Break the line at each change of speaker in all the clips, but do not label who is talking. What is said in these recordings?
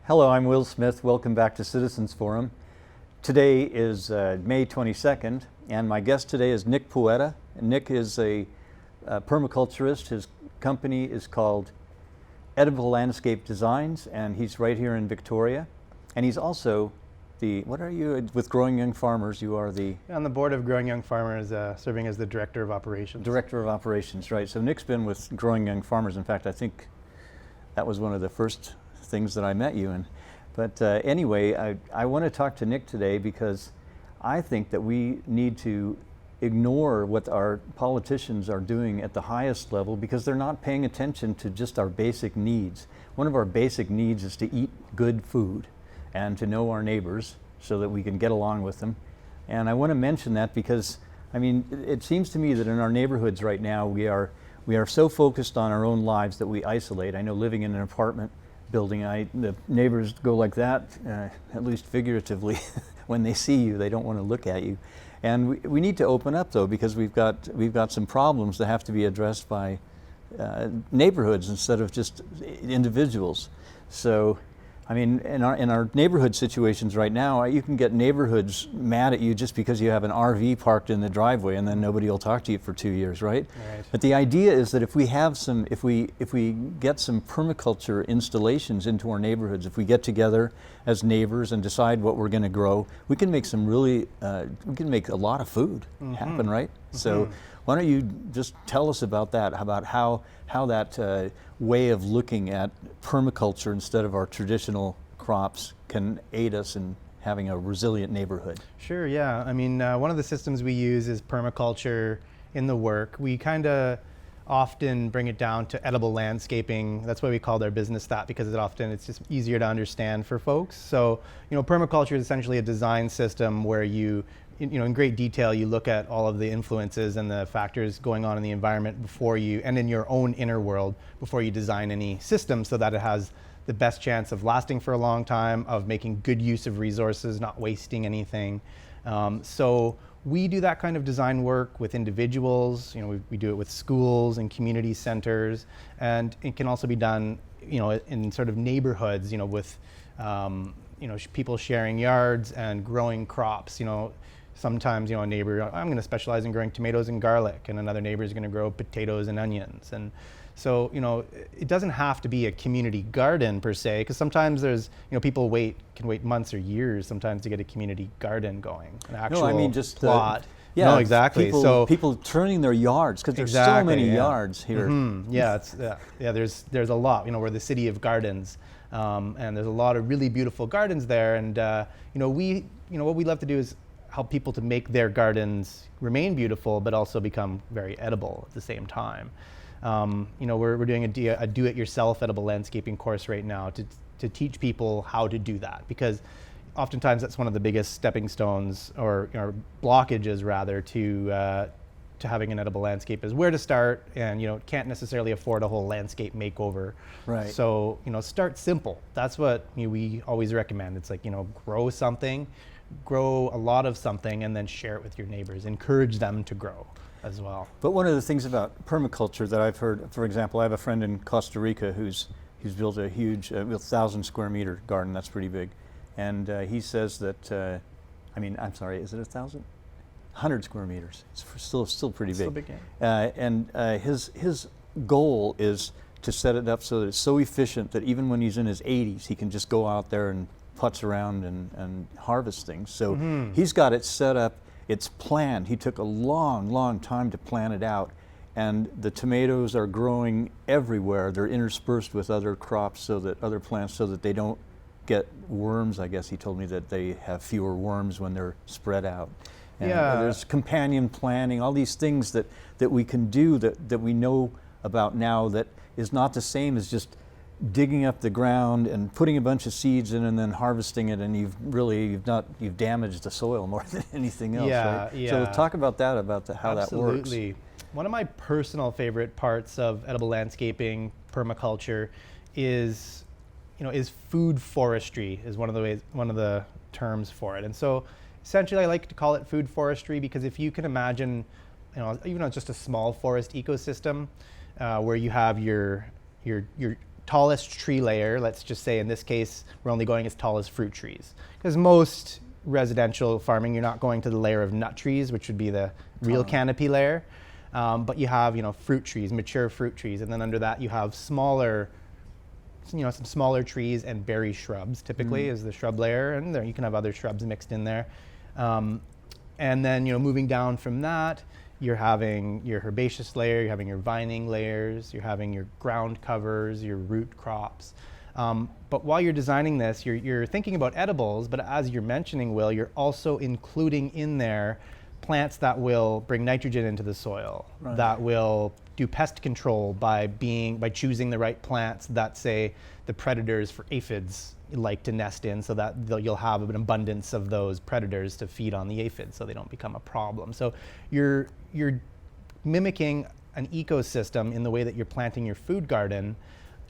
Hello, I'm Will Smith. Welcome back to Citizens Forum. Today is May 22nd, and my guest today is Nick Poeta. Nick is a permaculturist. His company is called Edible Landscape Designs, and he's right here in Victoria. And he's also what are you with Growing Young Farmers? You are
on the board of Growing Young Farmers, serving as the Director of Operations.
Director of Operations, right. So Nick's been with Growing Young Farmers. In fact, I think that was one of the first things that I met you in. But anyway, I want to talk to Nick today because I think that we need to ignore what our politicians are doing at the highest level because they're not paying attention to just our basic needs. One of our basic needs is to eat good food and to know our neighbors so that we can get along with them. And I want to mention that because, I mean, it seems to me that in our neighborhoods right now, we are so focused on our own lives that we isolate. I know living in an apartment building, the neighbors go like that, at least figuratively. When they see you, they don't want to look at you. And we need to open up though, because we've got some problems that have to be addressed by neighborhoods instead of just individuals. So, I mean, in our neighborhood situations right now, you can get neighborhoods mad at you just because you have an RV parked in the driveway, and then nobody will talk to you for 2 years, right?
Right.
But the idea is that if we get some permaculture installations into our neighborhoods, if we get together as neighbors and decide what we're going to grow, we can make we can make a lot of food happen, right? So why don't you just tell us about that, about how that way of looking at permaculture instead of our traditional crops can aid us in having a resilient neighborhood.
Sure, yeah. I mean, one of the systems we use is permaculture in the work. We kind of often bring it down to edible landscaping. That's why we called our business that, because it's just easier to understand for folks. So, permaculture is essentially a design system where in great detail, you look at all of the influences and the factors going on in the environment before you, and in your own inner world, before you design any system so that it has the best chance of lasting for a long time, of making good use of resources, not wasting anything. So we do that kind of design work with individuals. We do it with schools and community centers, and it can also be done, in sort of neighborhoods, with people sharing yards and growing crops. Sometimes, a neighbor, I'm going to specialize in growing tomatoes and garlic, and another neighbor is going to grow potatoes and onions. And so, it doesn't have to be a community garden per se, because sometimes there's, people can wait months or years sometimes to get a community garden going, an actual plot.
Yeah,
no, exactly.
People turning their yards, because there's so many yards here.
Yeah, there's a lot. We're the city of gardens, and there's a lot of really beautiful gardens there. And what we love to do is help people to make their gardens remain beautiful, but also become very edible at the same time. We're doing a do-it-yourself edible landscaping course right now to teach people how to do that, because oftentimes that's one of the biggest stepping stones or blockages rather to having an edible landscape, is where to start, and can't necessarily afford a whole landscape makeover.
Right.
So start simple. That's what we always recommend. It's like grow something. Grow a lot of something and then share it with your neighbors. Encourage them to grow as well.
But one of the things about permaculture that I've heard, for example, I have a friend in Costa Rica who's built a huge 1,000 square meter garden. That's pretty big. And he says that, I'm sorry, is it 1,000? 100 square meters. It's still pretty big.
Still big, yeah.
And his goal is to set it up so that it's so efficient that even when he's in his 80s, he can just go out there and putz around and harvest things. So he's got it set up, it's planned. He took a long time to plan it out, and the tomatoes are growing everywhere. They're interspersed with other crops, other plants, so that they don't get worms. I guess he told me that they have fewer worms when they're spread out. And there's companion planting, all these things that we can do that we know about now, that is not the same as just digging up the ground and putting a bunch of seeds in and then harvesting it, and you've damaged the soil more than anything else. Right? So talk about that, how that works.
Absolutely. One of my personal favorite parts of edible landscaping, permaculture, is food forestry, is one of the terms for it. And so essentially I like to call it food forestry because if you can imagine, even just a small forest ecosystem where you have your tallest tree layer, let's just say in this case, we're only going as tall as fruit trees. Because most residential farming, you're not going to the layer of nut trees, which would be the real canopy layer. But you have, fruit trees, mature fruit trees, and then under that you have smaller, some smaller trees and berry shrubs typically is the shrub layer, and there you can have other shrubs mixed in there. And then, moving down from that, you're having your herbaceous layer, you're having your vining layers, you're having your ground covers, your root crops. But while you're designing this, you're thinking about edibles, but as you're mentioning, Will, you're also including in there plants that will bring nitrogen into the soil, that will do pest control by choosing the right plants that, say, the predators for aphids like to nest in, so that you'll have an abundance of those predators to feed on the aphids so they don't become a problem. So you're mimicking an ecosystem in the way that you're planting your food garden.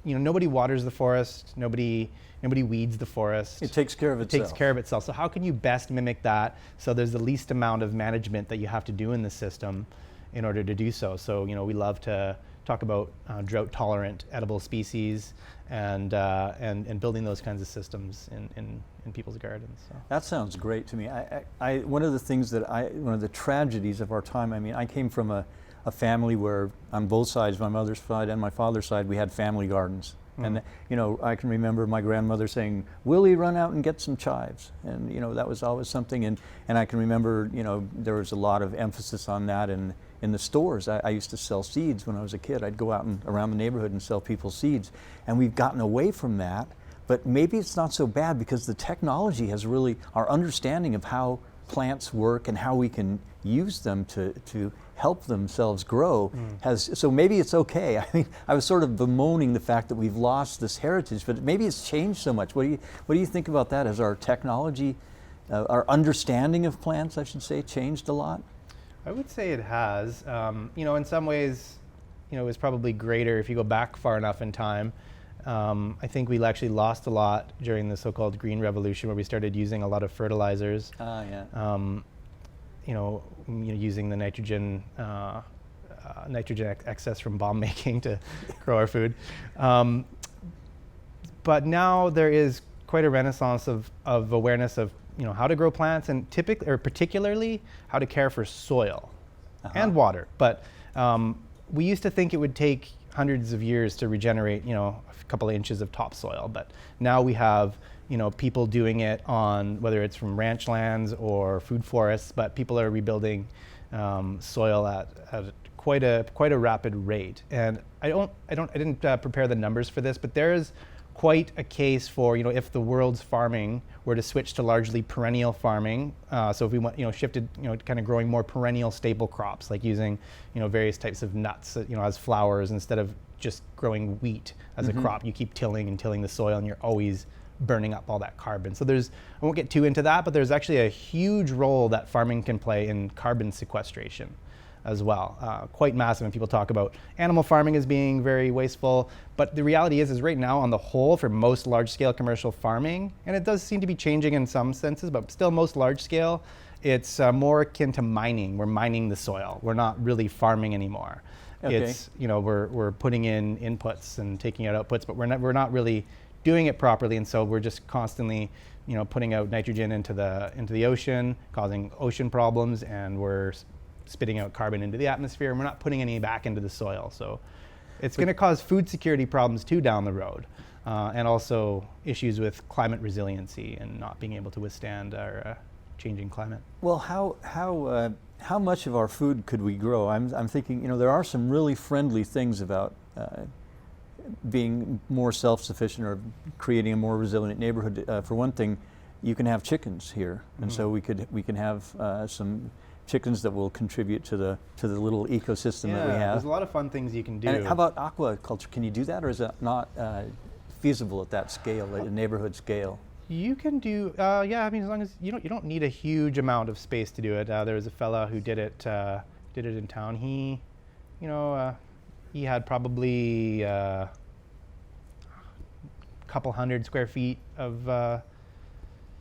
Nobody waters the forest, nobody weeds the forest.
It takes care of itself.
It takes care of itself. So how can you best mimic that so there's the least amount of management that you have to do in the system in order to do so? So we love to talk about drought-tolerant edible species and building those kinds of systems in people's gardens. So.
That sounds great to me. One of the tragedies of our time, I came from a family where on both sides, my mother's side and my father's side, we had family gardens. And I can remember my grandmother saying, "Willie, run out and get some chives." And that was always something. And I can remember, there was a lot of emphasis on that in the stores. I used to sell seeds when I was a kid. I'd go out around the neighborhood and sell people seeds. And we've gotten away from that. But maybe it's not so bad because the technology has really, our understanding of how plants work and how we can use them to help themselves grow so maybe it's okay. I was sort of bemoaning the fact that we've lost this heritage, but maybe it's changed so much. What do you think about that? Has our technology, our understanding of plants, I should say, changed a lot?
I would say it has. In some ways, it was probably greater if you go back far enough in time. I think we actually lost a lot during the so-called Green Revolution, where we started using a lot of fertilizers. Using the nitrogen excess from bomb making to grow our food. But now there is quite a renaissance of awareness of how to grow plants, and particularly how to care for soil and water. But we used to think it would take hundreds of years to regenerate a couple of inches of topsoil, but now we have people doing it on, whether it's from ranch lands or food forests, but people are rebuilding soil at quite a rapid rate. And I didn't prepare the numbers for this, but there is quite a case for if the world's farming were to switch to largely perennial farming. So if we went shifted kind of growing more perennial staple crops, like using various types of nuts as flowers instead of just growing wheat as a crop. You keep tilling the soil, and you're always burning up all that carbon. So I won't get too into that, but there's actually a huge role that farming can play in carbon sequestration as well. Quite massive. And people talk about animal farming as being very wasteful, but the reality is right now, on the whole, for most large-scale commercial farming, and it does seem to be changing in some senses, but still most large-scale, it's more akin to mining. We're mining the soil. We're not really farming anymore.
Okay.
It's we're putting in inputs and taking out outputs, but we're not really doing it properly, and so we're just constantly putting out nitrogen into the ocean, causing ocean problems, and we're spitting out carbon into the atmosphere, and we're not putting any back into the soil. So it's going to cause food security problems too down the road, and also issues with climate resiliency and not being able to withstand our changing climate.
Well, how much of our food could we grow? I'm thinking, there are some really friendly things about being more self-sufficient or creating a more resilient neighborhood. For one thing, you can have chickens here, and so we can have some chickens that will contribute to the little ecosystem that we have.
There's a lot of fun things you can do.
And how about aquaculture? Can you do that, or is that not feasible at that scale, at a neighborhood scale?
You can do, as long as you don't need a huge amount of space to do it. There was a fella who did it in town. He had probably a couple hundred square feet of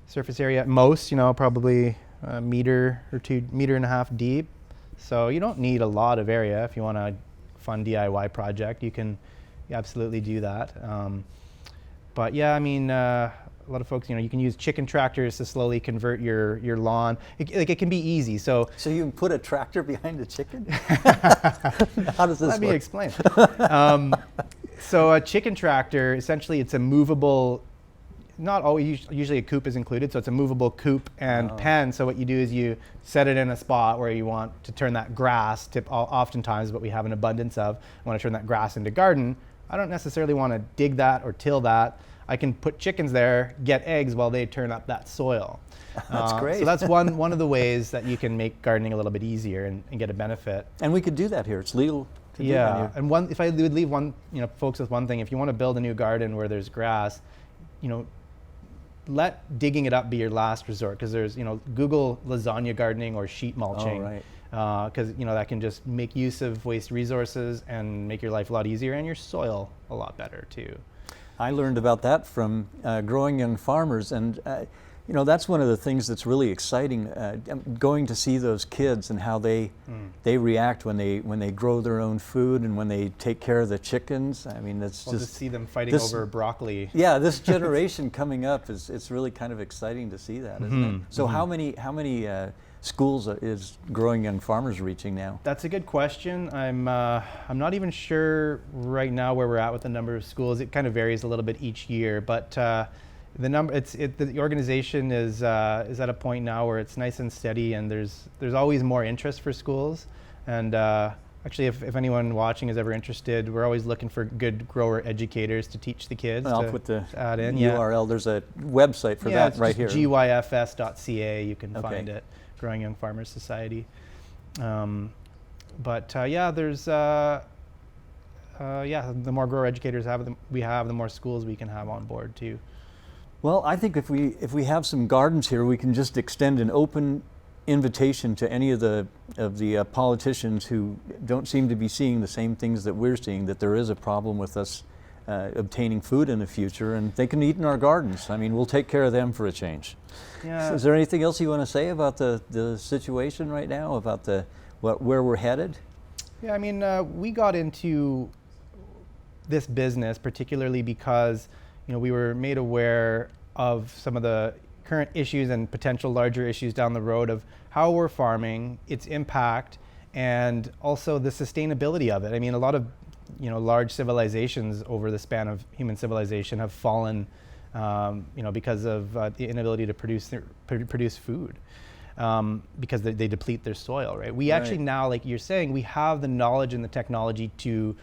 surface area at most. Probably a meter or 2.5 meters deep. So you don't need a lot of area if you want a fun DIY project. You can absolutely do that. But yeah, I mean, a lot of folks, you can use chicken tractors to slowly convert your lawn. It can be easy. So
you can put a tractor behind a chicken? How does this
let me
work?
explain. So a chicken tractor, essentially, it's a movable. Not always. Usually, a coop is included, so it's a movable coop and pen. So what you do is you set it in a spot where you want to turn that grass. Oftentimes, what we have an abundance of, I want to turn that grass into garden. I don't necessarily want to dig that or till that. I can put chickens there, get eggs while they turn up that soil.
That's great.
So that's one of the ways that you can make gardening a little bit easier and get a benefit.
And we could do that here. It's legal to do that
Yeah,
here.
and if I would leave folks with one thing, if you want to build a new garden where there's grass, let digging it up be your last resort, because there's, Google lasagna gardening or sheet mulching.
Oh, right.
Because that can just make use of waste resources and make your life a lot easier and your soil a lot better too.
I learned about that from growing young farmers, and that's one of the things that's really exciting. Going to see those kids and how they react when they grow their own food and when they take care of the chickens. I mean, that's
just see them fighting over broccoli.
Yeah, this generation coming up it's really kind of exciting to see that, isn't it? So how many schools is Growing Young Farmers reaching now?
That's a good question. I'm not even sure right now where we're at with the number of schools. It kind of varies a little bit each year, but the organization is at a point now where it's nice and steady, and there's always more interest for schools. And actually, if anyone watching is ever interested, we're always looking for good grower educators to teach the kids.
I'll put the
add in
URL. There's a website for that right here.
gyfs.ca. You can find it. Growing Young Farmers Society. There's the more grower educators we have, the more schools we can have on board too.
Well, I think if we have some gardens here, we can just extend an open invitation to any of the politicians who don't seem to be seeing the same things that we're seeing, that there is a problem with us obtaining food in the future, and they can eat in our gardens. I mean, we'll take care of them for a change.
Yeah.
So is there anything else you want to say about the situation right now, about where we're headed?
Yeah, I mean, we got into this business particularly because we were made aware of some of the current issues and potential larger issues down the road of how we're farming, its impact, and also the sustainability of it. I mean, a lot of large civilizations over the span of human civilization have fallen, because of the inability to produce food, because they deplete their soil. Right. We actually now, like you're saying, we have the knowledge and the technology to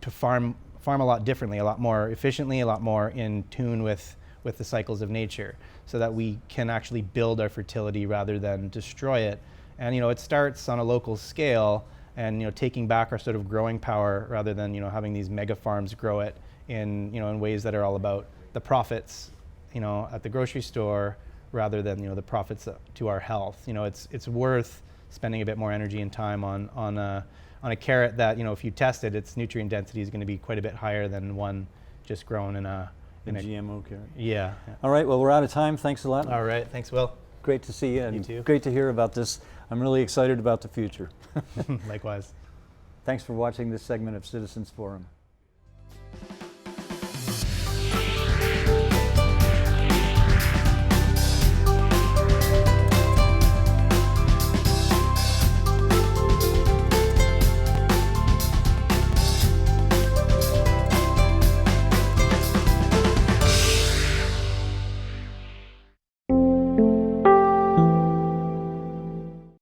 farm a lot differently, a lot more efficiently, a lot more in tune with the cycles of nature, so that we can actually build our fertility rather than destroy it. And it starts on a local scale, and taking back our sort of growing power rather than having these mega farms grow it in ways that are all about the profits at the grocery store rather than the profits to our health. It's worth spending a bit more energy and time on a carrot that if you test it, its nutrient density is going to be quite a bit higher than one just grown in a
GMO carrot.
Yeah.
All right, well, we're out of time. Thanks a lot.
All right, thanks, Will.
Great to see you, and
You too.
great to hear about this. I'm really excited about the future.
Likewise.
Thanks for watching this segment of Citizens Forum.